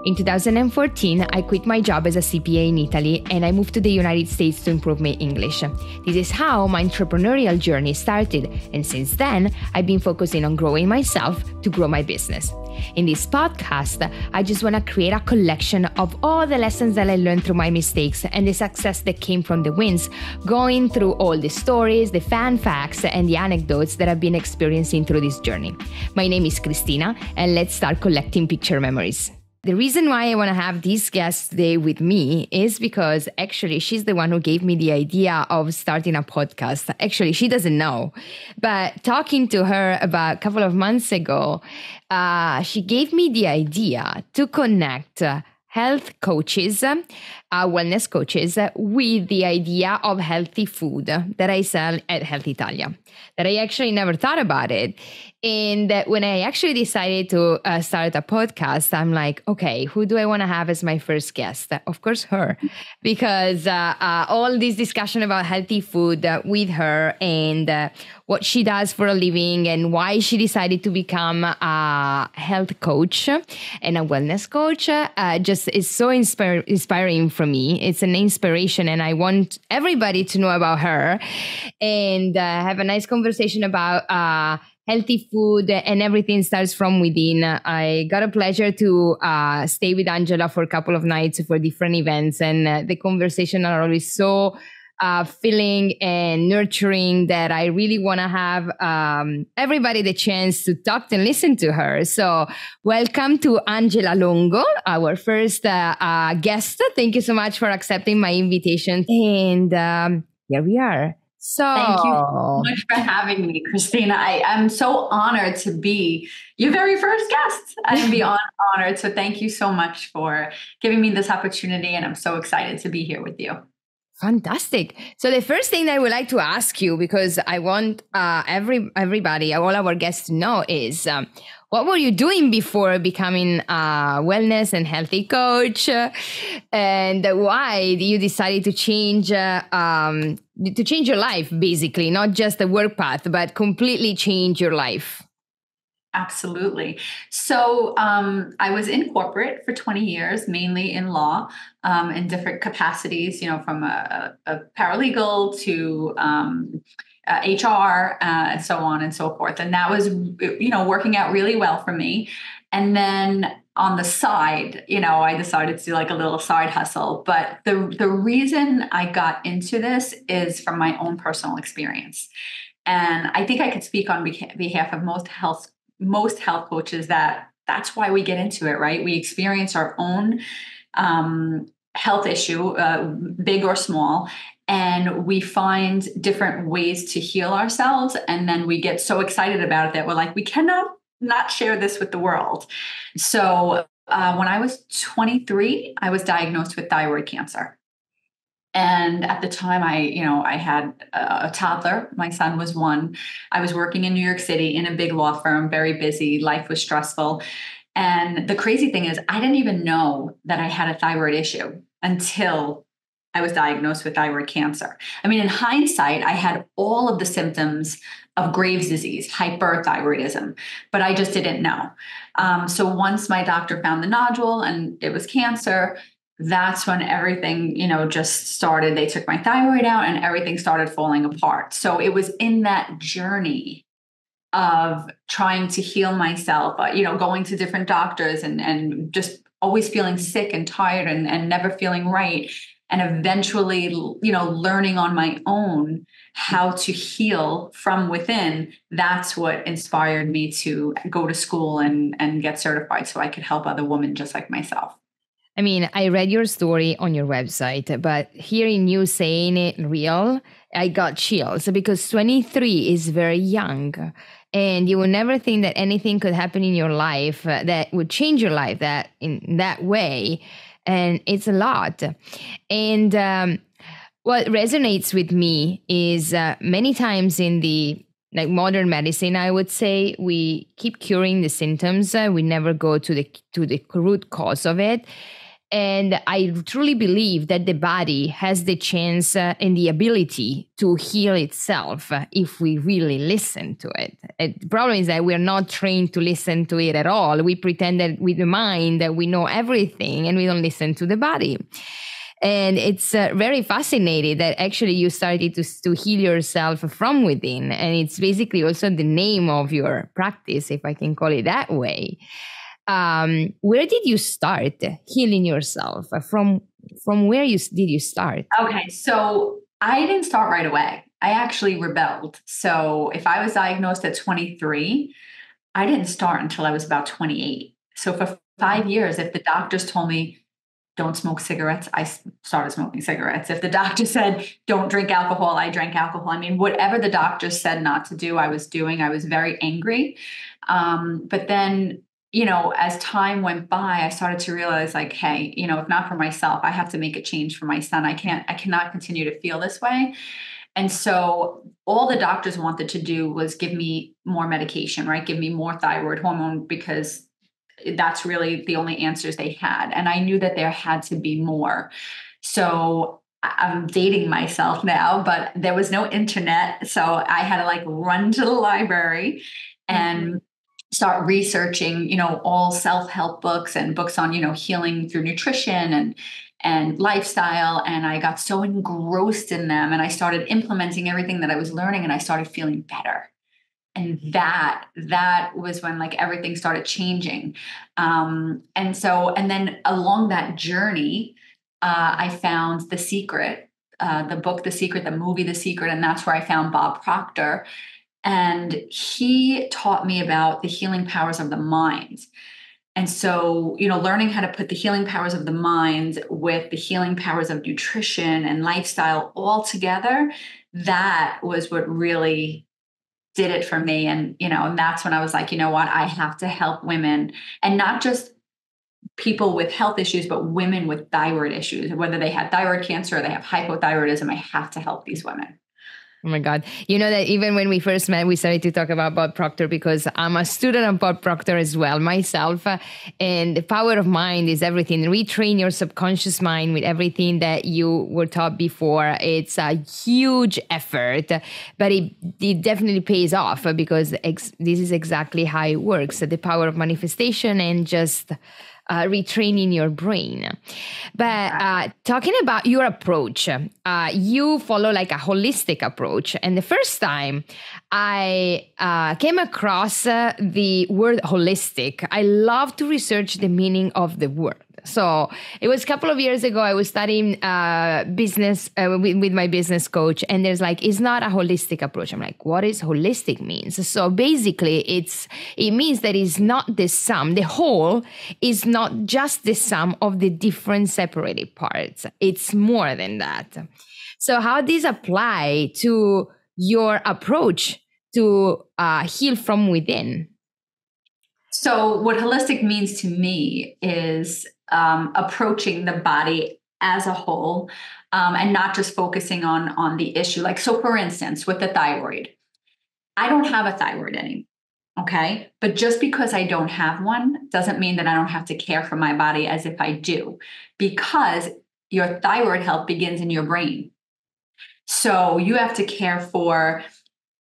In 2014, I quit my job as a CPA in Italy and I moved to the United States to improve my English. This is how my entrepreneurial journey started, and since then, I've been focusing on growing myself to grow my business. In this podcast, I just want to create a collection of all the lessons that I learned through my mistakes and the success that came from the wins, going through all the stories, the fun facts, and the anecdotes that I've been experiencing through this journey. My name is Cristina, and let's start collecting picture memories. The reason why I want to have this guest today with me is because actually she's the one who gave me the idea of starting a podcast. Actually, she doesn't know, but talking to her about a couple of months ago, she gave me the idea to connect health coaches, wellness coaches, with the idea of healthy food that I sell at Health Italia, that I actually never thought about it. And when I actually decided to start a podcast, I'm like, okay, who do I want to have as my first guest? Of course, her, because all this discussion about healthy food with her and what she does for a living and why she decided to become a health coach and a wellness coach just is so inspiring for me. It's an inspiration, and I want everybody to know about her and have a nice conversation about healthy food, and everything starts from within. I got a pleasure to stay with Angela for a couple of nights for different events, and the conversation are always so filling and nurturing that I really want to have everybody the chance to talk and listen to her. So welcome to Angela Longo, our first guest. Thank you so much for accepting my invitation. And here we are. So thank you so much for having me, Cristina. I'm so honored to be your very first guest and be honored. So thank you so much for giving me this opportunity. And I'm so excited to be here with you. Fantastic. So the first thing that I would like to ask you, because I want everybody, all our guests to know, is what were you doing before becoming a wellness and healthy coach? And why you decided to change your life, basically, not just the work path, but completely change your life? Absolutely. So I was in corporate for 20 years, mainly in law, in different capacities, from a paralegal to HR and so on and so forth. And that was, working out really well for me. And then on the side, I decided to do like a little side hustle. But the reason I got into this is from my own personal experience. And I think I could speak on behalf of most health coaches that's why we get into it, right? We experience our own health issue, big or small, and we find different ways to heal ourselves. And then we get so excited about it that we're like, we cannot not share this with the world. So when I was 23, I was diagnosed with thyroid cancer. And at the time I had a toddler. My son was 1. I was working in New York City in a big law firm, very busy. Life was stressful. And the crazy thing is I didn't even know that I had a thyroid issue until I was diagnosed with thyroid cancer. I mean, in hindsight, I had all of the symptoms of Graves' disease, hyperthyroidism, but I just didn't know. So once my doctor found the nodule and it was cancer, that's when everything, just started. They took my thyroid out and everything started falling apart. So it was in that journey of trying to heal myself, going to different doctors and just always feeling sick and tired and never feeling right. And eventually, learning on my own how to heal from within. That's what inspired me to go to school and get certified so I could help other women just like myself. I mean, I read your story on your website, but hearing you saying it real, I got chills because 23 is very young. And you would never think that anything could happen in your life that would change your life that in that way. And it's a lot. And what resonates with me is many times in the modern medicine, I would say we keep curing the symptoms. We never go to the root cause of it. And I truly believe that the body has the chance and the ability to heal itself if we really listen to it. The problem is that we're not trained to listen to it at all. We pretend that with the mind that we know everything and we don't listen to the body. And it's very fascinating that actually you started to heal yourself from within. And it's basically also the name of your practice, if I can call it that way. Where did you start healing yourself? From where did you start? Okay, so I didn't start right away. I actually rebelled. So if I was diagnosed at 23, I didn't start until I was about 28. So for 5 years, if the doctors told me, don't smoke cigarettes, I started smoking cigarettes. If the doctor said, don't drink alcohol, I drank alcohol. I mean, whatever the doctor said not to do, I was doing. I was very angry. But then, as time went by, I started to realize like, hey, if not for myself, I have to make a change for my son. I cannot continue to feel this way. And so all the doctors wanted to do was give me more medication, right? Give me more thyroid hormone, because that's really the only answers they had. And I knew that there had to be more. So I'm dating myself now, but there was no internet. So I had to run to the library and start researching, all self-help books and books on, healing through nutrition and lifestyle. And I got so engrossed in them, and I started implementing everything that I was learning, and I started feeling better. And that was when everything started changing. And then along that journey, I found The Secret, the book, The Secret, the movie, The Secret. And that's where I found Bob Proctor. And he taught me about the healing powers of the mind. And so, learning how to put the healing powers of the mind with the healing powers of nutrition and lifestyle all together, that was what really did it for me. And, and that's when I was like, you know what, I have to help women, and not just people with health issues, but women with thyroid issues, whether they had thyroid cancer or they have hypothyroidism. I have to help these women. Oh my God. You know that even when we first met, we started to talk about Bob Proctor, because I'm a student of Bob Proctor as well myself. And the power of mind is everything. Retrain your subconscious mind with everything that you were taught before. It's a huge effort, but it definitely pays off, because this is exactly how it works. The power of manifestation and just retraining your brain. But talking about your approach, you follow a holistic approach. And the first time I came across the word holistic, I love to research the meaning of the word. So it was a couple of years ago, I was studying business with my business coach, and there's it's not a holistic approach. I'm like, what is holistic means? So basically it means that it's not the sum. The whole is not just the sum of the different separated parts. It's more than that. So how does this apply to your approach to heal from within? So what holistic means to me is approaching the body as a whole, and not just focusing on the issue. So for instance, with the thyroid, I don't have a thyroid anymore. Okay. But just because I don't have one doesn't mean that I don't have to care for my body as if I do, because your thyroid health begins in your brain. So you have to care for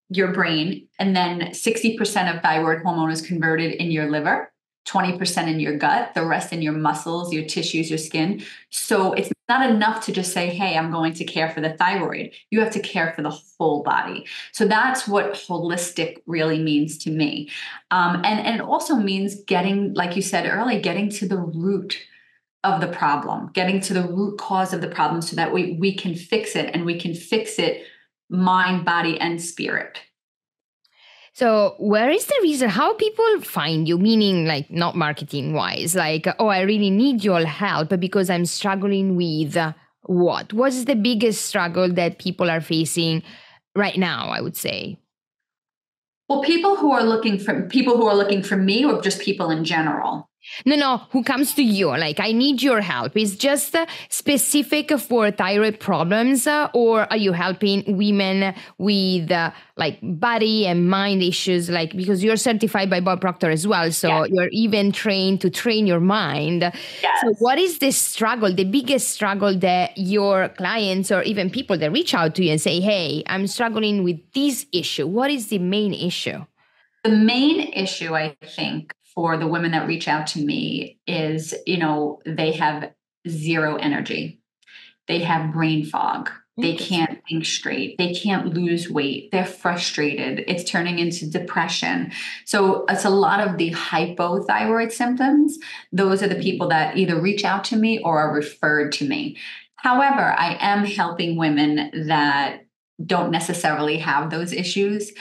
your brain, and then 60% of thyroid hormone is converted in your liver, 20% in your gut, the rest in your muscles, your tissues, your skin. So it's not enough to just say, hey, I'm going to care for the thyroid. You have to care for the whole body. So that's what holistic really means to me. And it also means getting, like you said earlier, getting to the root of the problem, getting to the root cause of the problem, so that we can fix it, and we can fix it mind, body, and spirit. So where is the reason how people find you, meaning not marketing wise, oh, I really need your help because I'm struggling with what? What is the biggest struggle that people are facing right now, I would say? Well, people who are looking for me, or just people in general. No, who comes to you? Like, I need your help. Is just specific for thyroid problems, or are you helping women with like body and mind issues? Like, because you're certified by Bob Proctor as well, so you're even trained to train your mind. So, what is the struggle, the biggest struggle that your clients or even people that reach out to you and say, "Hey, I'm struggling with this issue"? What is the main issue? The main issue, I think, for the women that reach out to me is, they have zero energy. They have brain fog. They can't think straight. They can't lose weight. They're frustrated. It's turning into depression. So it's a lot of the hypothyroid symptoms. Those are the people that either reach out to me or are referred to me. However, I am helping women that don't necessarily have those issues.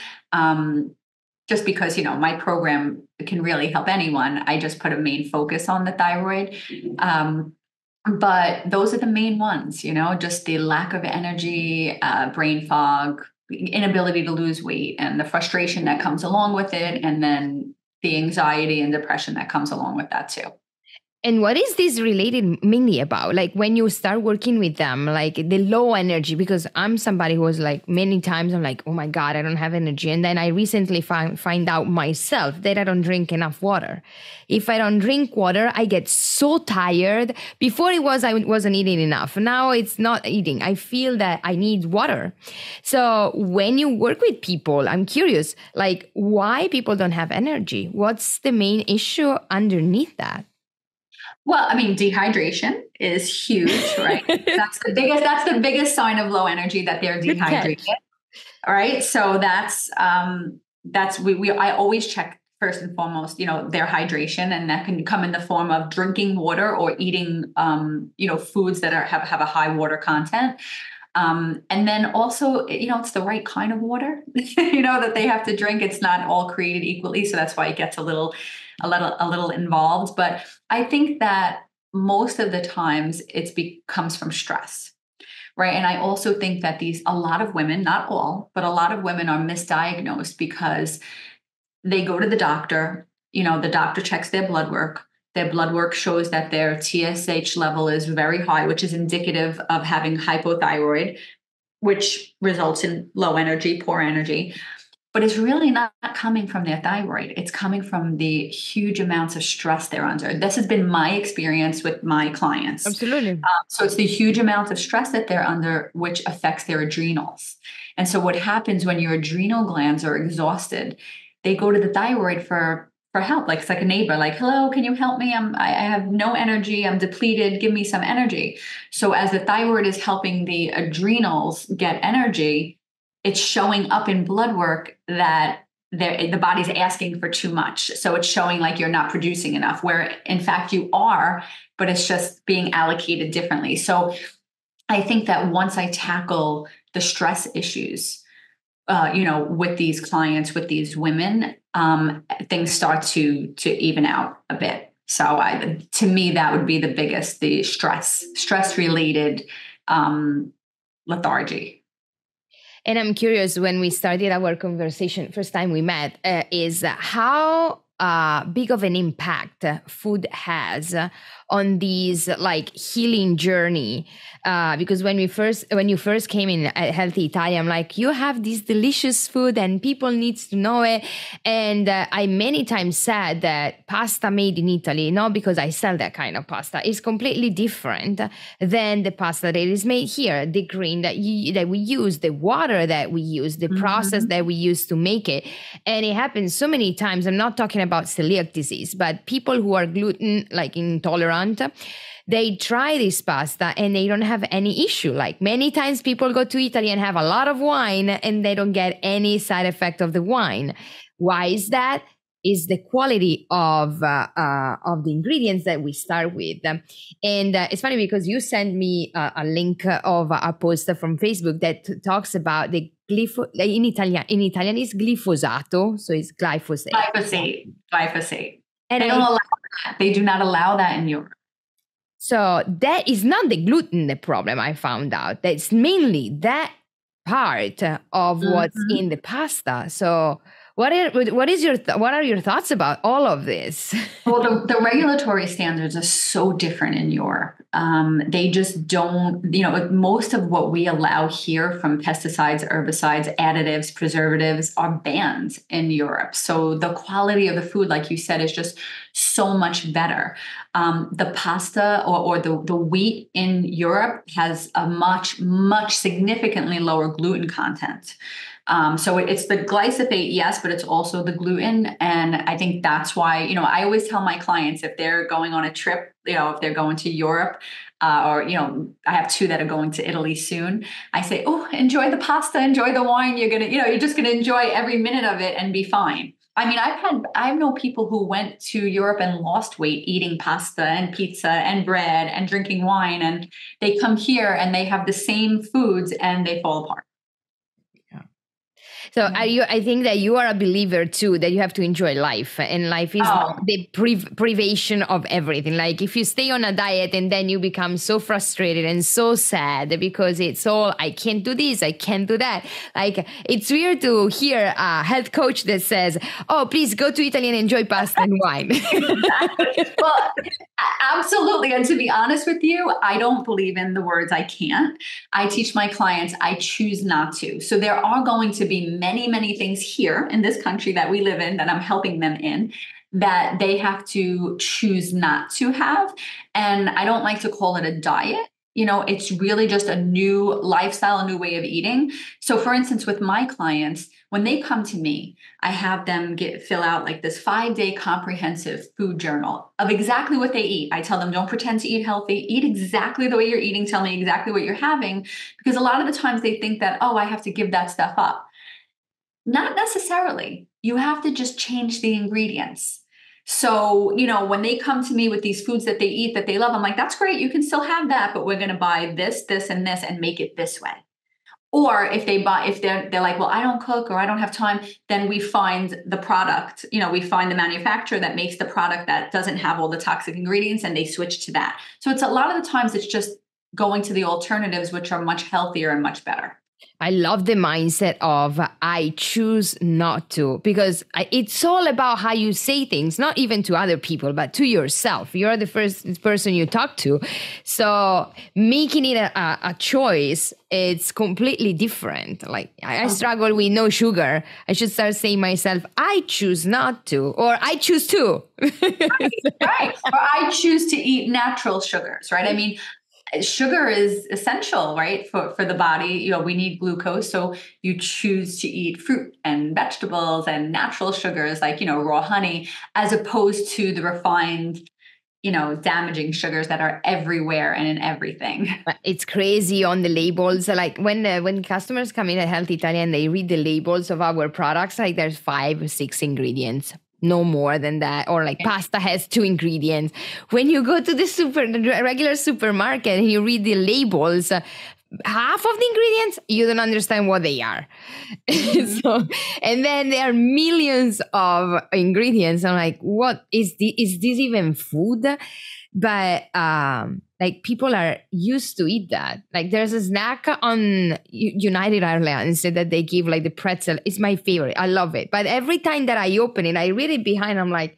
Just because, my program can really help anyone. I just put a main focus on the thyroid. But those are the main ones, just the lack of energy, brain fog, inability to lose weight, and the frustration that comes along with it. And then the anxiety and depression that comes along with that too. And what is this related mainly about? Like when you start working with them, like the low energy, because I'm somebody who was like many times I'm like, oh my God, I don't have energy. And then I recently find out myself that I don't drink enough water. If I don't drink water, I get so tired. Before it was, I wasn't eating enough. Now it's not eating. I feel that I need water. So when you work with people, I'm curious, like why people don't have energy? What's the main issue underneath that? Well, I mean, dehydration is huge, right? That's the biggest sign of low energy, that they're dehydrated. All right. So I always check first and foremost, their hydration, and that can come in the form of drinking water or eating, foods that have a high water content. And then also, it's the right kind of water, that they have to drink. It's not all created equally. So that's why it gets a little involved. But I think that most of the times comes from stress, right? And I also think that a lot of women, not all, but a lot of women are misdiagnosed because they go to the doctor, the doctor checks their blood work. Their blood work shows that their TSH level is very high, which is indicative of having hypothyroid, which results in low energy, poor energy. But it's really not coming from their thyroid. It's coming from the huge amounts of stress they're under. This has been my experience with my clients. Absolutely. So it's the huge amount of stress that they're under, which affects their adrenals. And so what happens when your adrenal glands are exhausted, they go to the thyroid for help. Like it's like a neighbor, like, hello, can you help me? I have no energy. I'm depleted. Give me some energy. So as the thyroid is helping the adrenals get energy, it's showing up in blood work that the body's asking for too much. So it's showing like you're not producing enough, where in fact you are, but it's just being allocated differently. So I think that once I tackle the stress issues, with these clients, with these women, things start to even out a bit. So to me, that would be the biggest, the stress related lethargy. And I'm curious, when we started our conversation, first time we met, is how big of an impact food has on these like healing journey. Because when you first came in at Healthy Italia, I'm like, you have this delicious food and people needs to know it. And I many times said that pasta made in Italy, not because I sell that kind of pasta, is completely different than the pasta that is made here. The grain that we use, the water that we use, the process that we use to make it. And it happens so many times. I'm not talking about celiac disease, but people who are gluten like intolerant, they try this pasta and they don't have any issue. Like many times people go to Italy and have a lot of wine and they don't get any side effect of the wine. Why is that? Is the quality of the ingredients that we start with. And it's funny because you sent me a link of a post from Facebook that talks about the in Italian is glifosato, so it's glyphosate. Glyphosate. And they don't allow that. They do not allow that in Europe. So that is not the gluten the problem, I found out. That's mainly that part of what's in the pasta. So What are your thoughts about all of this? Well, the regulatory standards are so different in Europe. They just don't, most of what we allow here from pesticides, herbicides, additives, preservatives are banned in Europe. So the quality of the food, like you said, is just so much better. The pasta or the wheat in Europe has a much significantly lower gluten content. So it's the glyphosate, yes, but it's also the gluten. And I think that's why, I always tell my clients if they're going on a trip, if they're going to Europe, or, I have two that are going to Italy soon. I say, oh, enjoy the pasta, enjoy the wine. You're just going to enjoy every minute of it and be fine. I mean, I know people who went to Europe and lost weight eating pasta and pizza and bread and drinking wine. And they come here and they have the same foods and they fall apart. So I think that you are a believer too, that you have to enjoy life, and life is not the privation of everything. Like if you stay on a diet and then you become so frustrated and so sad because it's all, I can't do this, I can't do that. Like it's weird to hear a health coach that says, oh, please go to Italy and enjoy pasta and wine. Well, absolutely. And to be honest with you, I don't believe in the words I can't. I teach my clients, I choose not to. So there are going to be many things here in this country that we live in that I'm helping them in that they have to choose not to have. And I don't like to call it a diet. It's really just a new lifestyle, a new way of eating. So for instance, with my clients, when they come to me, I have them fill out like this 5-day comprehensive food journal of exactly what they eat. I tell them, don't pretend to eat healthy, eat exactly the way you're eating. Tell me exactly what you're having. Because a lot of the times they think that, oh, I have to give that stuff up. Not necessarily. You have to just change the ingredients. So, when they come to me with these foods that they eat that they love, I'm like, that's great. You can still have that, but we're going to buy this, this, and this and make it this way. Or if they're like, well, I don't cook or I don't have time, then we find the product, we find the manufacturer that makes the product that doesn't have all the toxic ingredients and they switch to that. So it's a lot of the times it's just going to the alternatives, which are much healthier and much better. I love the mindset of I choose not to, because it's all about how you say things, not even to other people, but to yourself. You're the first person you talk to. So making it a choice, it's completely different. Like I struggle with no sugar. I should start saying myself, I choose not to, or I choose to. Right. Or I choose to eat natural sugars, right? I mean, sugar is essential, right, for the body. We need glucose. So you choose to eat fruit and vegetables and natural sugars like, raw honey, as opposed to the refined, damaging sugars that are everywhere and in everything. It's crazy on the labels. Like when customers come in at Health Italia and they read the labels of our products, like there's 5 or 6 ingredients. No more than that. Or like pasta has 2 ingredients. When you go to the regular supermarket and you read the labels, half of the ingredients, you don't understand what they are. And then there are millions of ingredients. I'm like, what is this? Is this even food? But like people are used to eat that. Like there's a snack on United Airlines that they give, like the pretzel. It's my favorite. I love it. But every time that I open it, I read it behind. I'm like,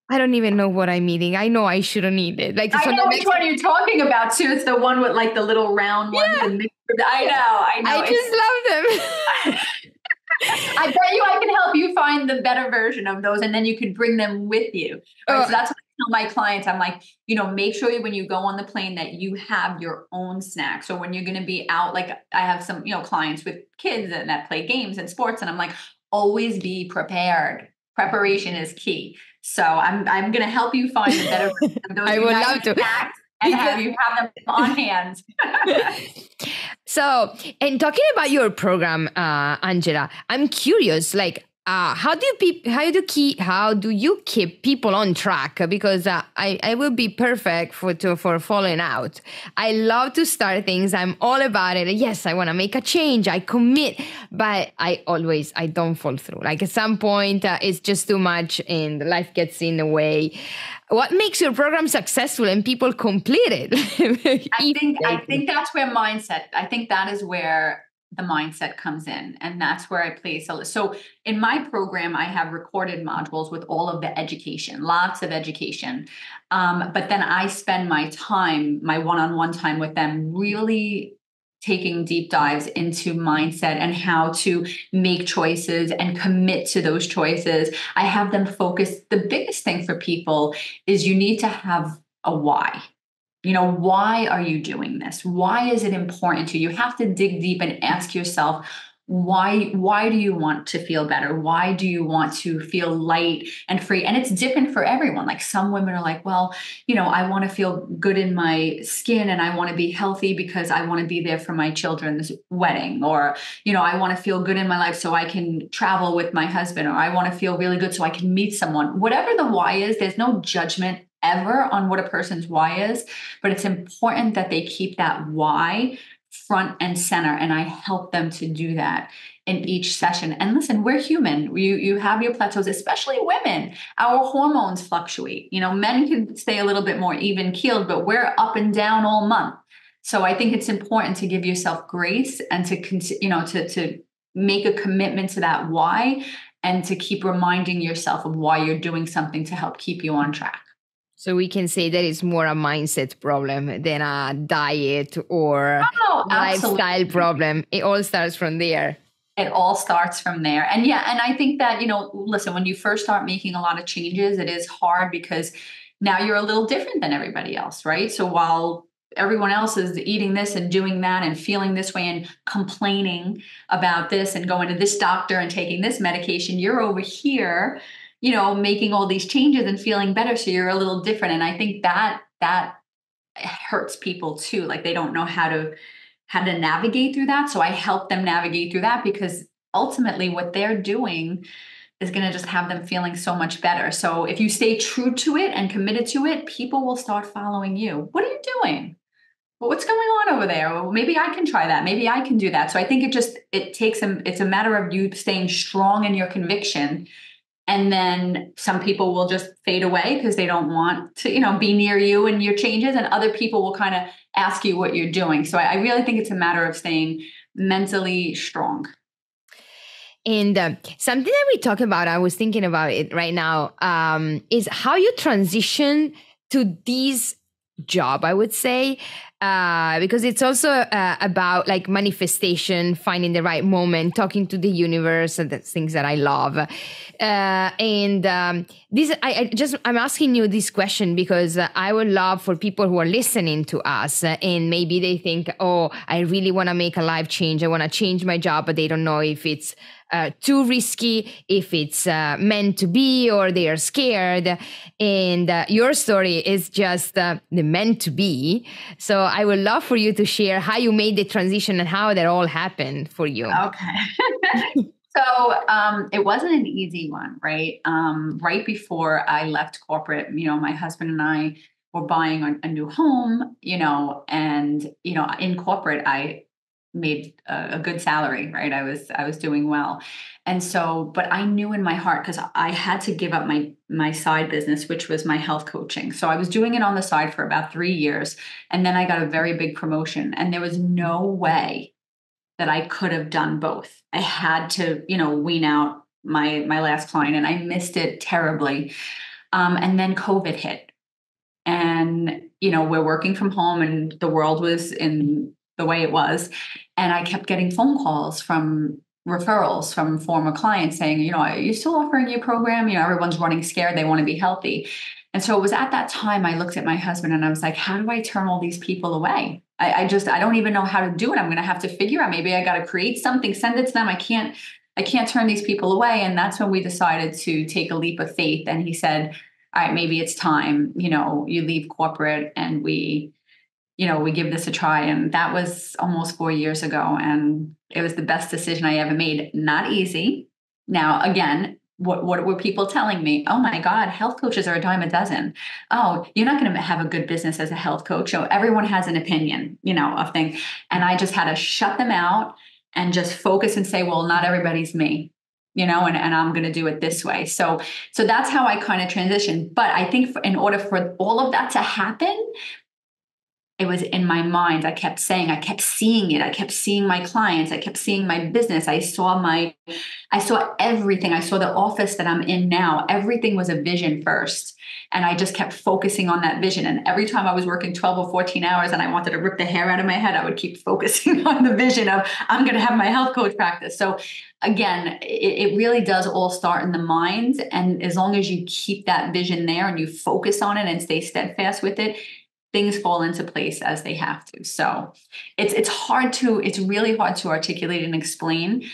I don't even know what I'm eating. I know I shouldn't eat it. Like I know which one you're talking about too. It's the one with like the little round ones. Yeah. I know. I just love them. I bet you I can help you find the better version of those, and then you could bring them with you. Right? So that's what I tell my clients. I'm like, make sure when you go on the plane that you have your own snack. So when you're going to be out, like I have some, clients with kids that play games and sports, and I'm like, always be prepared. Preparation is key. So I'm going to help you find the better version of those. I would love to. And have them on hand. So, and talking about your program, Angela, I'm curious, like, how do you keep people on track? Because I will be perfect for following out. I love to start things. I'm all about it. Yes, I want to make a change. I commit, but I don't fall through. Like at some point, it's just too much, and life gets in the way. What makes your program successful and people complete it? I think that's where mindset. I think that is where the mindset comes in. And that's where I place. So in my program, I have recorded modules with all of the education, lots of education. But then I spend my time, my one-on-one time with them, really taking deep dives into mindset and how to make choices and commit to those choices. I have them focus. The biggest thing for people is you need to have a why. Why are you doing this? Why is it important to you? You have to dig deep and ask yourself, why do you want to feel better? Why do you want to feel light and free? And it's different for everyone. Like some women are like, well, I want to feel good in my skin and I want to be healthy because I want to be there for my children's wedding, or, I want to feel good in my life so I can travel with my husband, or I want to feel really good so I can meet someone. Whatever the why is, there's no judgment ever on what a person's why is, but it's important that they keep that why front and center. And I help them to do that in each session. And listen, we're human. You have your plateaus, especially women. Our hormones fluctuate. Men can stay a little bit more even keeled, but we're up and down all month. So I think it's important to give yourself grace and to make a commitment to that why, and to keep reminding yourself of why you're doing something to help keep you on track. So we can say that it's more a mindset problem than a diet or lifestyle problem. It all starts from there. It all starts from there. And I think that, listen, when you first start making a lot of changes, it is hard because now you're a little different than everybody else, right? So while everyone else is eating this and doing that and feeling this way and complaining about this and going to this doctor and taking this medication, you're over here making all these changes and feeling better. So you're a little different. And I think that hurts people too. Like they don't know how to navigate through that. So I help them navigate through that, because ultimately what they're doing is going to just have them feeling so much better. So if you stay true to it and committed to it, people will start following you. What are you doing? Well, what's going on over there? Well, maybe I can try that. Maybe I can do that. So I think it's a matter of you staying strong in your conviction. And then some people will just fade away because they don't want to, be near you and your changes. And other people will kind of ask you what you're doing. So I really think it's a matter of staying mentally strong. And something that we talk about, I was thinking about it right now, is how you transition to this job, I would say, because it's also about like manifestation, finding the right moment, talking to the universe, and that's things that I love. I'm asking you this question because I would love for people who are listening to us and maybe they think, oh, I really want to make a life change. I want to change my job, but they don't know if it's too risky, if it's meant to be, or they are scared. And your story is just the meant to be. So I would love for you to share how you made the transition and how that all happened for you. Okay. So it wasn't an easy one, right? Right before I left corporate, my husband and I were buying a new home, and, in corporate, I made a good salary, right? I was doing well. And so, but I knew in my heart, because I had to give up my side business, which was my health coaching. So I was doing it on the side for about 3 years. And then I got a very big promotion, and there was no way that I could have done both. I had to, wean out my last client, and I missed it terribly. And then COVID hit, and, we're working from home, and the world was in the way it was. And I kept getting phone calls from referrals from former clients saying, are you still offering your program? Everyone's running scared. They want to be healthy. And so it was at that time I looked at my husband and I was like, how do I turn all these people away? I don't even know how to do it. I'm going to have to figure out, maybe I got to create something, send it to them. I can't turn these people away. And that's when we decided to take a leap of faith. And he said, all right, maybe it's time, you leave corporate and we give this a try. And that was almost 4 years ago. And it was the best decision I ever made. Not easy. Now, again, what were people telling me? Oh my God, health coaches are a dime a dozen. Oh, you're not going to have a good business as a health coach. Everyone has an opinion, of things. And I just had to shut them out and just focus and say, well, not everybody's me, and I'm going to do it this way. So that's how I kind of transitioned. But I think in order for all of that to happen, it was in my mind. I kept seeing it. I kept seeing my clients. I kept seeing my business. I saw everything. I saw the office that I'm in now. Everything was a vision first. And I just kept focusing on that vision. And every time I was working 12 or 14 hours and I wanted to rip the hair out of my head, I would keep focusing on the vision of, I'm going to have my health coach practice. So again, it really does all start in the mind. And as long as you keep that vision there and you focus on it and stay steadfast with it, things fall into place as they have to. So it's really hard to articulate and explain.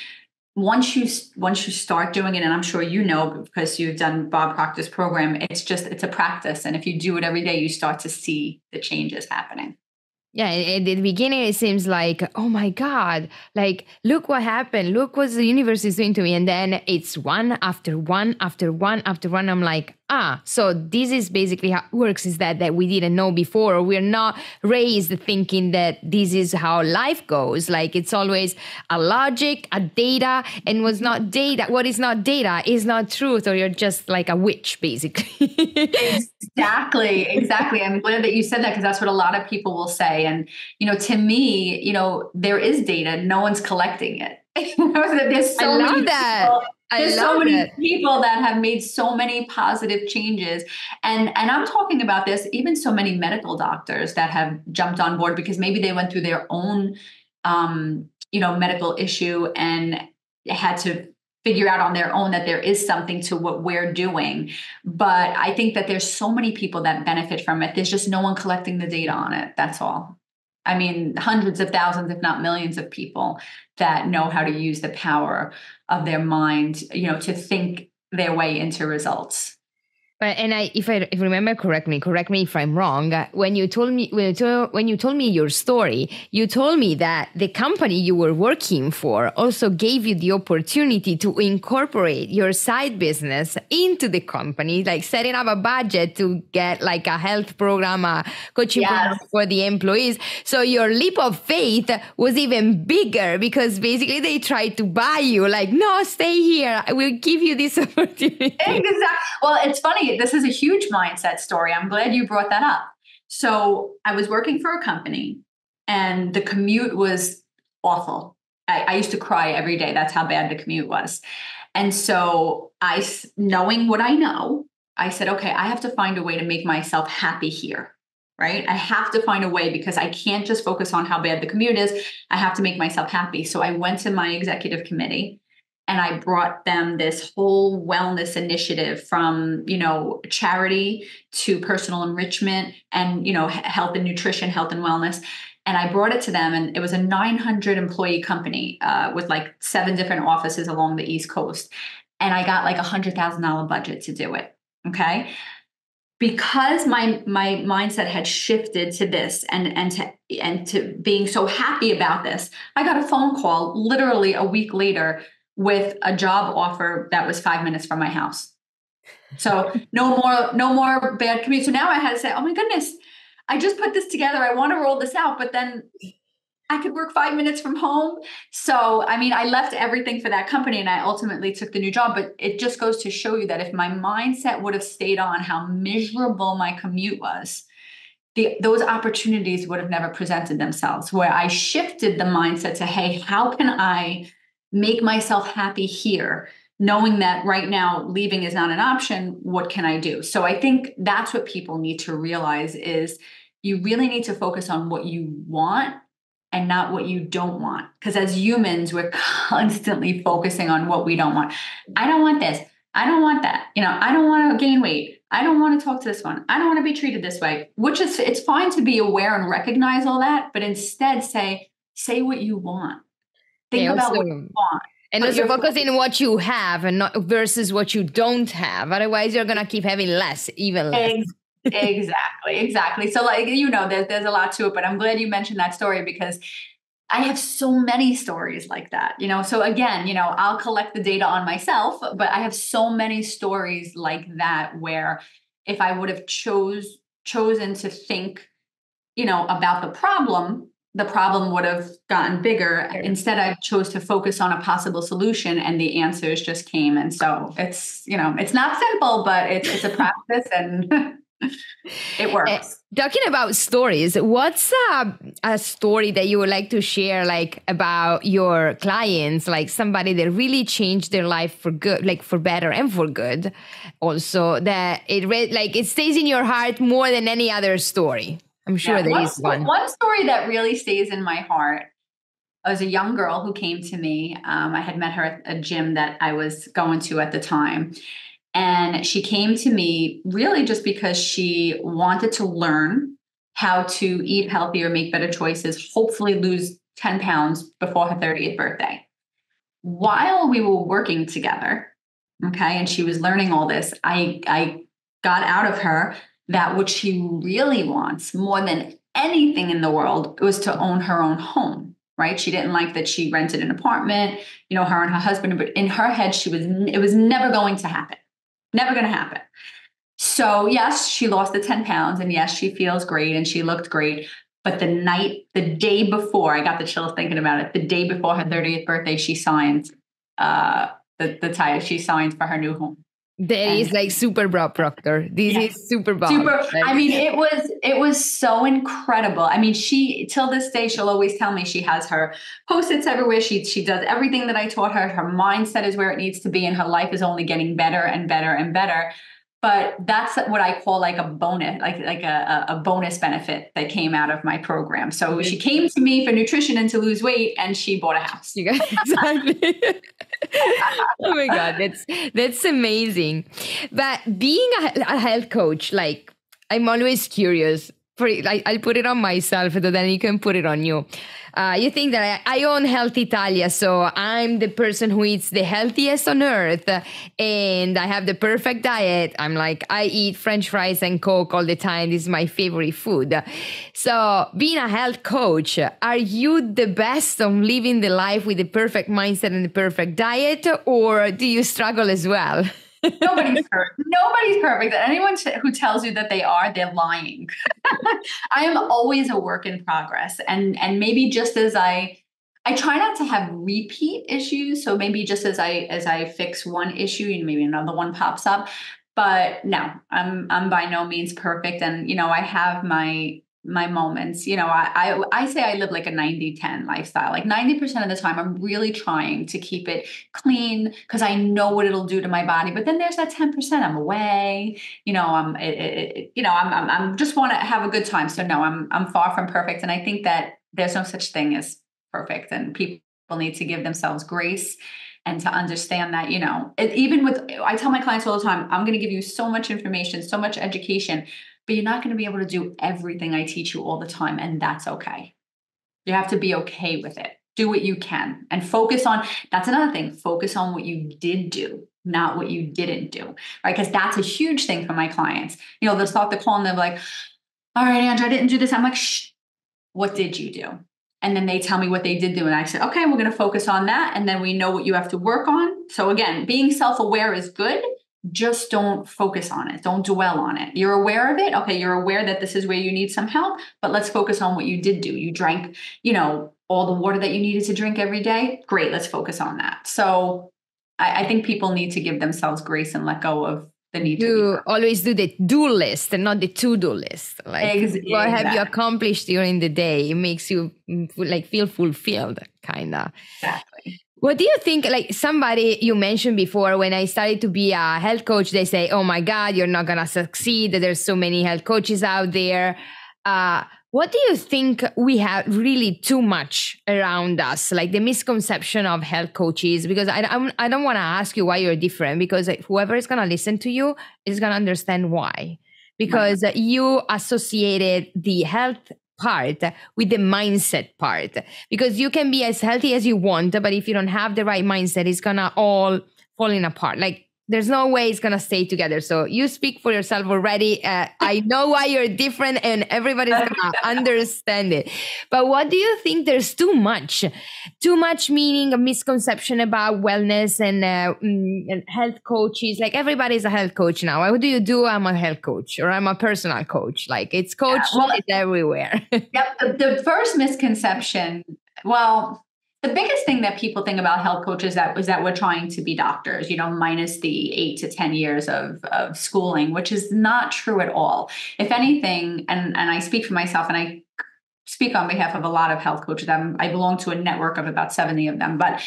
Once you start doing it, and I'm sure you know because you've done Bob Proctor's program, it's a practice. And if you do it every day, you start to see the changes happening. Yeah, at the beginning, it seems like, oh my God, like, look what happened. Look what the universe is doing to me. And then it's one after one after one after one. I'm like, so this is basically how it works, is that we didn't know before. Or we're not raised thinking that this is how life goes. Like, it's always a logic, a data, and what is not data is not truth, or you're just like a witch, basically. Exactly. I'm glad that you said that, because that's what a lot of people will say. And, to me, there is data. No one's collecting it. There's so many people. There's so many people that have made so many positive changes. And I'm talking about this, even so many medical doctors that have jumped on board because maybe they went through their own, medical issue and had to figure out on their own that there is something to what we're doing. But I think that there's so many people that benefit from it. There's just no one collecting the data on it. That's all. I mean, hundreds of thousands, if not millions of people that know how to use the power of their mind, to think their way into results. But if I remember correctly, correct me if I'm wrong. When you told me your story, you told me that the company you were working for also gave you the opportunity to incorporate your side business into the company, like setting up a budget to get like a health program, a coaching program for the employees. So your leap of faith was even bigger because basically they tried to buy you. Like, no, stay here. I will give you this opportunity. Exactly. Well, it's funny. This is a huge mindset story. I'm glad you brought that up. So I was working for a company and the commute was awful. I used to cry every day. That's how bad the commute was. And so knowing what I know, I said, okay, I have to find a way to make myself happy here, right? I have to find a way because I can't just focus on how bad the commute is. I have to make myself happy. So I went to my executive committee and I brought them this whole wellness initiative from, charity to personal enrichment and, health and nutrition, health and wellness. And I brought it to them, and it was a 900 employee company with like 7 different offices along the East Coast. And I got like $100,000 budget to do it. Okay. Because my mindset had shifted to this and to being so happy about this, I got a phone call literally a week later with a job offer that was 5 minutes from my house. So no more bad commute. So now I had to say, oh my goodness, I just put this together. I want to roll this out, but then I could work 5 minutes from home. So, I left everything for that company and I ultimately took the new job, but it just goes to show you that if my mindset would have stayed on how miserable my commute was, those opportunities would have never presented themselves. Where I shifted the mindset to, hey, how can I make myself happy here, knowing that right now leaving is not an option? What can I do? So I think that's what people need to realize is you really need to focus on what you want and not what you don't want. Because as humans, we're constantly focusing on what we don't want. I don't want this. I don't want that. I don't want to gain weight. I don't want to talk to this one. I don't want to be treated this way, it's fine to be aware and recognize all that, but instead say what you want. Think about what you want. And also focus in what you have and not versus what you don't have. Otherwise, you're going to keep having less, even less. Exactly. So there's a lot to it, but I'm glad you mentioned that story because I have so many stories like that, so again, I'll collect the data on myself, but I have so many stories like that where if I would have chosen to think, about the problem would have gotten bigger. Instead, I chose to focus on a possible solution and the answers just came. And so it's, it's not simple, but it's a practice and It works. Talking about stories, what's a story that you would like to share, like about your clients, like somebody that really changed their life for good, like for better and for good, also that it stays in your heart more than any other story? I'm sure there is one. One story that really stays in my heart. I was a young girl who came to me. I had met her at a gym that I was going to at the time. And she came to me really just because she wanted to learn how to eat healthier, make better choices, hopefully lose 10 pounds before her 30th birthday. While we were working together, okay, and she was learning all this, I got out of her that what she really wants more than anything in the world was to own her own home. Right? She didn't like that she rented an apartment, her and her husband, but in her head, it was never going to happen. Never going to happen. So yes, she lost the 10 pounds and yes, she feels great and she looked great. But the day before, I got the chills thinking about it, the day before her 30th birthday, she signed the title. She signed for her new home. That is like super Bob Proctor. This is super Bob. I mean, it was so incredible. I mean, she, till this day, she'll always tell me she has her Post-its everywhere. She does everything that I taught her. Her mindset is where it needs to be, and her life is only getting better and better and better. But that's what I call like a bonus, like a bonus benefit that came out of my program. So she came to me for nutrition and to lose weight, and she bought a house. Exactly. Oh my God, that's amazing. But being a health coach, like I'm always curious. I'll put it on myself, so then you can put it on you. You think that I own Health Italia, so I'm the person who eats the healthiest on earth, and I have the perfect diet. I'm like, I eat French fries and Coke all the time. This is my favorite food. So being a health coach, are you the best on living the life with the perfect mindset and the perfect diet, or do you struggle as well? Nobody's perfect. Nobody's perfect. And anyone who tells you that they are, they're lying. I am always a work in progress. And maybe just as I try not to have repeat issues. So maybe just as I fix one issue, maybe another one pops up. But no, I'm by no means perfect. And, I have my moments. I say I live like a 90-10 lifestyle. Like 90% of the time, I'm really trying to keep it clean because I know what it'll do to my body. But then there's that 10% I'm away. I'm just want to have a good time. So no, I'm far from perfect. And I think that there's no such thing as perfect, and people need to give themselves grace and to understand that, I tell my clients all the time, I'm going to give you so much information, so much education, but you're not going to be able to do everything I teach you all the time. And that's okay. You have to be okay with it. Do what you can and focus on, that's another thing, focus on what you did do, not what you didn't do, right? Because that's a huge thing for my clients. They'll start the call and they're like, all right, Andrea, I didn't do this. I'm like, shh, what did you do? And then they tell me what they did do. And I said, okay, we're going to focus on that. And then we know what you have to work on. So again, being self-aware is good. Just don't focus on it. Don't dwell on it. You're aware of it. Okay. You're aware that this is where you need some help, but let's focus on what you did do. You drank, all the water that you needed to drink every day. Great. Let's focus on that. So I think people need to give themselves grace and let go of the need to always do the do list and not the to-do list. Like exactly. What have you accomplished during the day? It makes you feel fulfilled, kind of. Exactly. What do you think, like somebody you mentioned before, when I started to be a health coach, they say, oh my God, you're not going to succeed. There's so many health coaches out there. What do you think we have really too much around us, like the misconception of health coaches? Because I don't want to ask you why you're different, because whoever is going to listen to you is going to understand why. Because you associated the health part with the mindset part. Because you can be as healthy as you want, but if you don't have the right mindset, it's going to all falling apart. Like, there's no way it's going to stay together. So you speak for yourself already. I know why you're different and everybody's going to understand it. But what do you think there's too much? Too much meaning a misconception about wellness and health coaches. Like everybody's a health coach now. What do you do? I'm a health coach or I'm a personal coach. Like it's coach is everywhere. Yep. The first misconception, well, The biggest thing that people think about health coaches is that we're trying to be doctors, minus the 8 to 10 years of schooling, which is not true at all. If anything, and I speak for myself, and I speak on behalf of a lot of health coaches. I belong to a network of about 70 of them, but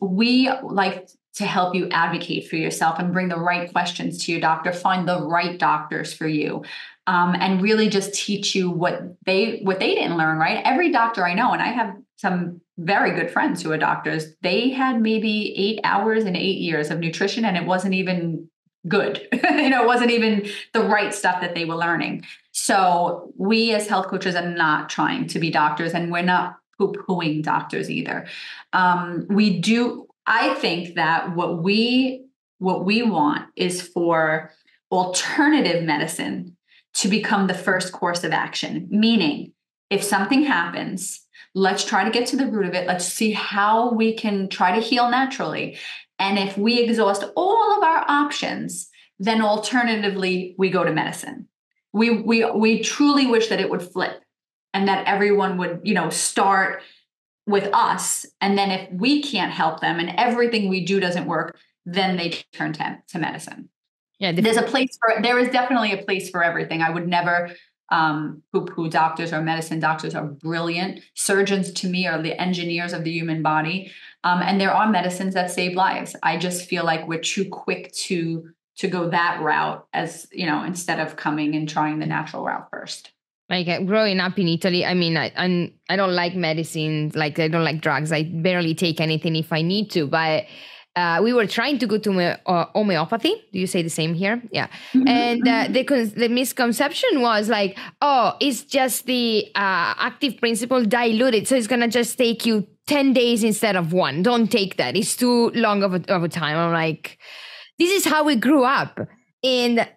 we like to help you advocate for yourself and bring the right questions to your doctor, find the right doctors for you, and really just teach you what they didn't learn, right? Every doctor I know, and I have some very good friends who are doctors, they had maybe 8 hours and 8 years of nutrition, and it wasn't even good. It wasn't even the right stuff that they were learning. So we as health coaches are not trying to be doctors, and we're not poo-pooing doctors either. I think that what we want is for alternative medicine to become the first course of action. Meaning, if something happens, let's try to get to the root of it. Let's see how we can try to heal naturally. And if we exhaust all of our options, then alternatively, we go to medicine. We truly wish that it would flip and that everyone would, start with us. And then if we can't help them and everything we do doesn't work, then they turn to medicine. Yeah, there is definitely a place for everything. I would never poo-poo doctors or medicine. Doctors are brilliant. Surgeons, to me, are the engineers of the human body. And there are medicines that save lives. I just feel like we're too quick to go that route, as instead of coming and trying the natural route first. Like growing up in Italy, I mean, I don't like medicine, like I don't like drugs. I barely take anything if I need to, but we were trying to go to homeopathy. Do you say the same here? Yeah. Mm-hmm. And the misconception was like, oh, it's just the active principle diluted. So it's going to just take you 10 days instead of 1. Don't take that. It's too long of a time. I'm like, this is how we grew up. And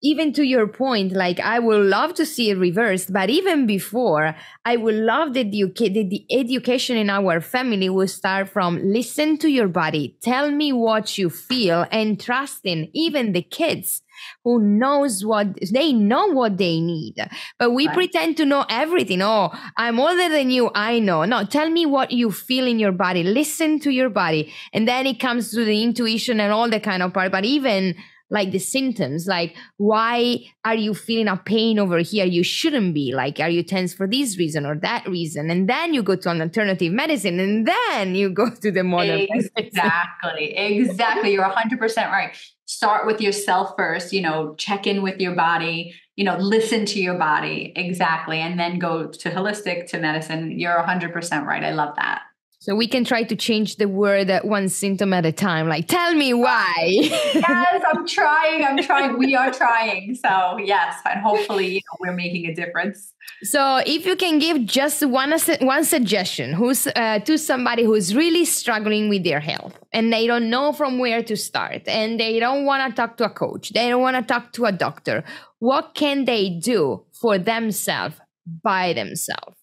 even to your point, like I would love to see it reversed, but even before, I would love that the education in our family will start from listen to your body, tell me what you feel, and trusting even the kids who knows what they need. But we pretend to know everything. Oh, I'm older than you. I know. No, tell me what you feel in your body. Listen to your body. And then it comes to the intuition and all the kind of part. But even like the symptoms, like why are you feeling a pain over here? You shouldn't be. Like, are you tense for this reason or that reason? And then you go to an alternative medicine, and then you go to the modern medicine. Exactly. You're 100% right. Start with yourself first, check in with your body, listen to your body. Exactly. And then go to holistic, to medicine. You're 100% right. I love that. So we can try to change the word one symptom at a time. Like, tell me why. Yes, I'm trying. We are trying. So yes, and hopefully we're making a difference. So if you can give just one suggestion to somebody who's really struggling with their health and they don't know from where to start and they don't want to talk to a coach, they don't want to talk to a doctor, what can they do for themselves by themselves?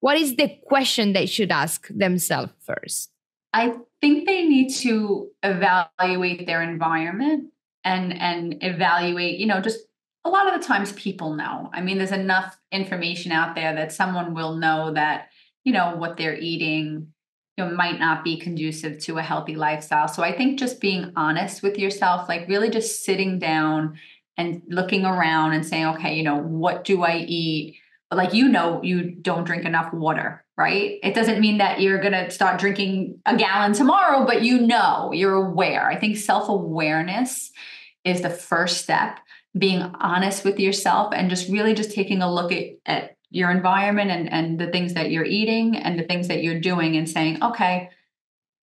What is the question they should ask themselves first? I think they need to evaluate their environment and evaluate, just a lot of the times people know. I mean, there's enough information out there that someone will know that, what they're eating, might not be conducive to a healthy lifestyle. So I think just being honest with yourself, like really just sitting down and looking around and saying, okay, what do I eat? Like, you don't drink enough water, right? It doesn't mean that you're going to start drinking a gallon tomorrow, but you're aware. I think self-awareness is the first step, being honest with yourself and just really just taking a look at your environment and the things that you're eating and the things that you're doing and saying, okay,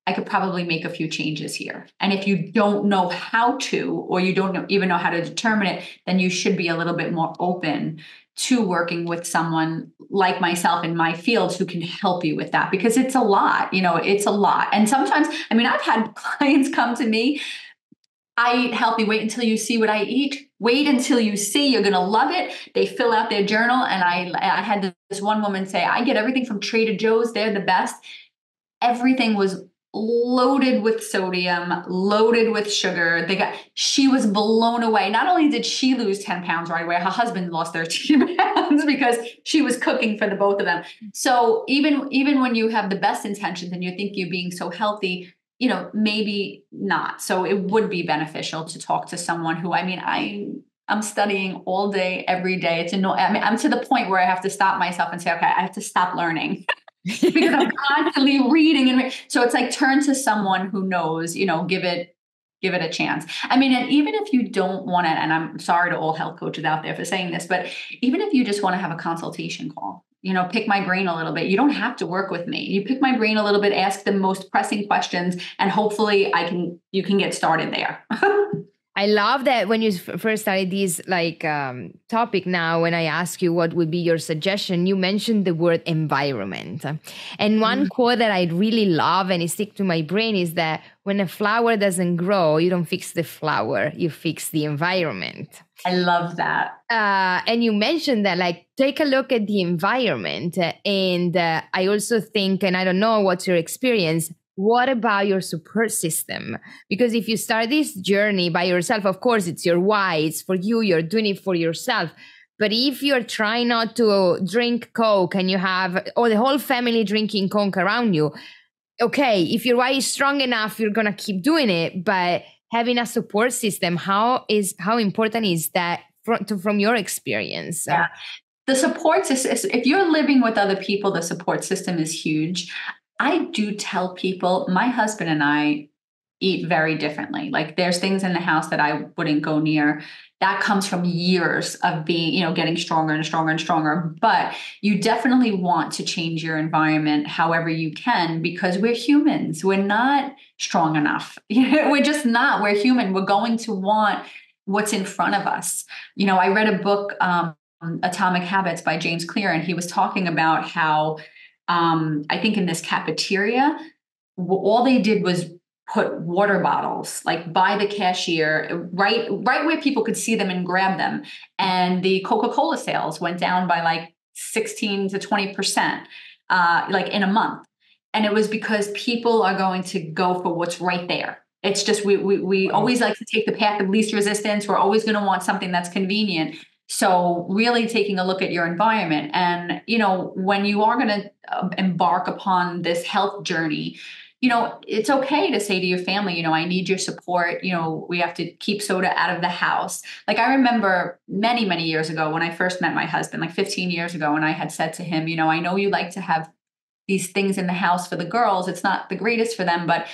I could probably make a few changes here. And if you don't know how to, or you don't even know how to determine it, then you should be a little bit more open to working with someone like myself in my field who can help you with that, because it's a lot, it's a lot. And sometimes, I've had clients come to me, I eat healthy, wait until you see what I eat. Wait until you see, you're going to love it. They fill out their journal. And I had this one woman say, I get everything from Trader Joe's. They're the best. Everything was loaded with sodium, loaded with sugar. She was blown away. Not only did she lose 10 pounds right away, her husband lost 13 pounds because she was cooking for the both of them. So even when you have the best intentions and you think you're being so healthy, maybe not. So it would be beneficial to talk to someone who, I'm studying all day, every day. It's annoying. I'm to the point where I have to stop myself and say, okay, I have to stop learning. Because I'm constantly reading so it's like turn to someone who knows, give it a chance. And even if you don't want to, and I'm sorry to all health coaches out there for saying this, but even if you just want to have a consultation call, pick my brain a little bit. You don't have to work with me. You pick my brain a little bit, ask the most pressing questions, and hopefully you can get started there. I love that when you first started this topic now, when I ask you what would be your suggestion, you mentioned the word environment. And one quote that I really love and it stick to my brain is that when a flower doesn't grow, you don't fix the flower, you fix the environment. I love that. And you mentioned that, take a look at the environment. And I also think, and I don't know what's your experience, what about your support system? Because if you start this journey by yourself, of course, it's your why, it's for you, you're doing it for yourself. But if you're trying not to drink Coke and you have the whole family drinking Coke around you, okay, if your why is strong enough, you're going to keep doing it. But having a support system, how important is that from your experience? Yeah. The support system, if you're living with other people, the support system is huge. I do tell people, my husband and I eat very differently. Like there's things in the house that I wouldn't go near. That comes from years of being, getting stronger and stronger and stronger. But you definitely want to change your environment however you can, because we're humans. We're not strong enough. We're just not. We're human. We're going to want what's in front of us. I read a book, Atomic Habits by James Clear, and he was talking about how I think in this cafeteria, all they did was put water bottles by the cashier, right where people could see them and grab them. And the Coca-Cola sales went down by 16 to 20%, in a month. And it was because people are going to go for what's right there. It's just, we always like to take the path of least resistance. We're always going to want something that's convenient. So really taking a look at your environment, and, when you are going to embark upon this health journey, it's okay to say to your family, I need your support. We have to keep soda out of the house. I remember many, many years ago when I first met my husband, 15 years ago, and I had said to him, I know you like to have these things in the house for the girls. It's not the greatest for them, but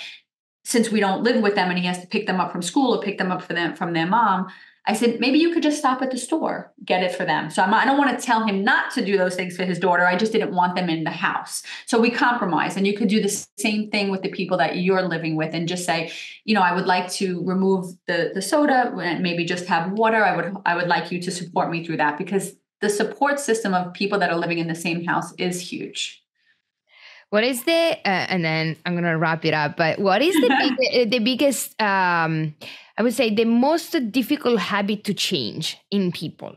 since we don't live with them and he has to pick them up from school or pick them up from their mom, I said, maybe you could just stop at the store, get it for them. So I don't want to tell him not to do those things for his daughter. I just didn't want them in the house. So we compromised. And you could do the same thing with the people that you're living with and just say, I would like to remove the soda and maybe just have water. I would like you to support me through that, because the support system of people that are living in the same house is huge. What is and then I'm going to wrap it up, but what is the biggest, I would say the most difficult habit to change in people?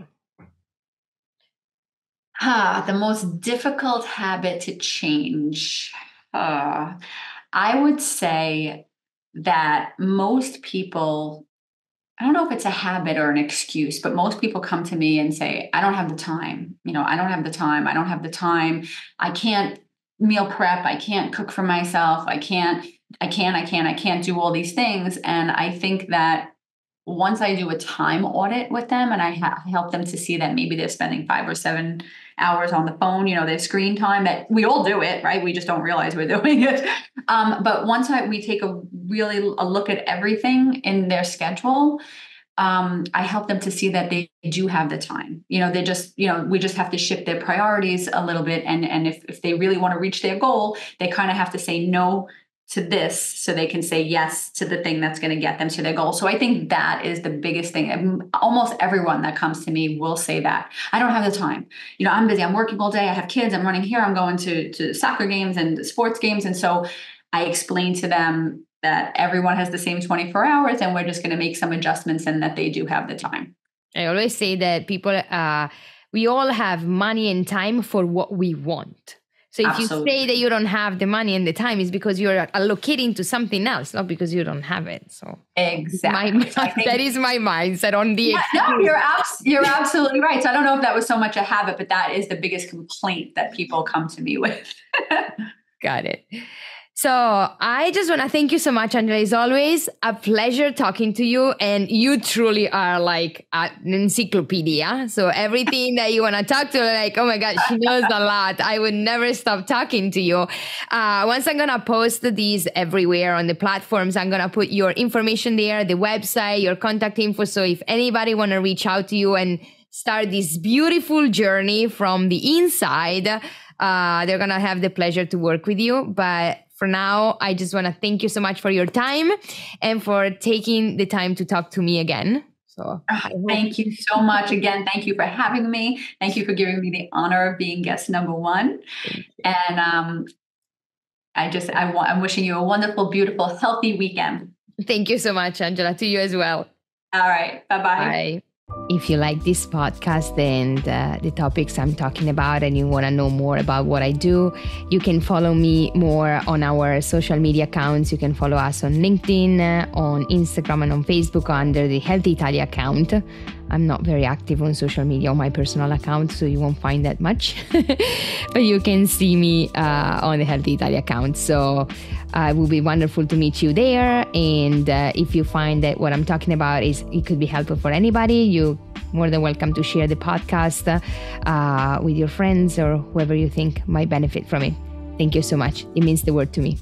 The most difficult habit to change. I would say that most people, I don't know if it's a habit or an excuse, but most people come to me and say, I don't have the time. I don't have the time. I don't have the time. I can't meal prep. I can't cook for myself. I can't do all these things. And I think that once I do a time audit with them and I help them to see that maybe they're spending 5 or 7 hours on the phone, their screen time, that we all do it, right? We just don't realize we're doing it. But once we take a look at everything in their schedule, I help them to see that they do have the time. They just, we just have to shift their priorities a little bit. And if they really want to reach their goal, they kind of have to say no to this so they can say yes to the thing that's going to get them to their goal. So I think that is the biggest thing. Almost everyone that comes to me will say that. I don't have the time. I'm busy. I'm working all day. I have kids. I'm running here. I'm going to soccer games and sports games. And so I explain to them that everyone has the same 24 hours and we're just going to make some adjustments and that they do have the time. I always say that people, we all have money and time for what we want. So if Absolutely. you say that you don't have the money and the time, it's because you're allocating to something else, not because you don't have it. So Exactly. that is my mindset on the No, you're absolutely right. So I don't know if that was so much a habit, but that is the biggest complaint that people come to me with. Got it. So I just want to thank you so much, Angela. It's always a pleasure talking to you. And you truly are like an encyclopedia. So everything that you want to talk to, like, oh my God, she knows a lot. I would never stop talking to you. Once I'm going to post these everywhere on the platforms, I'm going to put your information there, the website, your contact info. So if anybody want to reach out to you and start this beautiful journey from the inside, they're going to have the pleasure to work with you. But for now, I just want to thank you so much for your time and for taking the time to talk to me again. So thank you so much again. Thank you for having me. Thank you for giving me the honor of being guest number one. And I'm wishing you a wonderful, beautiful, healthy weekend. Thank you so much, Angela. To you as well. All right. Bye-bye. Bye. If you like this podcast and the topics I'm talking about and you want to know more about what I do, you can follow me more on our social media accounts. You can follow us on LinkedIn, on Instagram, and on Facebook under the Healthy Italia account. I'm not very active on social media on my personal account, so you won't find that much. But you can see me on the Healthy Italia account. So it would be wonderful to meet you there. And if you find that what I'm talking about it could be helpful for anybody, you're more than welcome to share the podcast with your friends or whoever you think might benefit from it. Thank you so much. It means the world to me.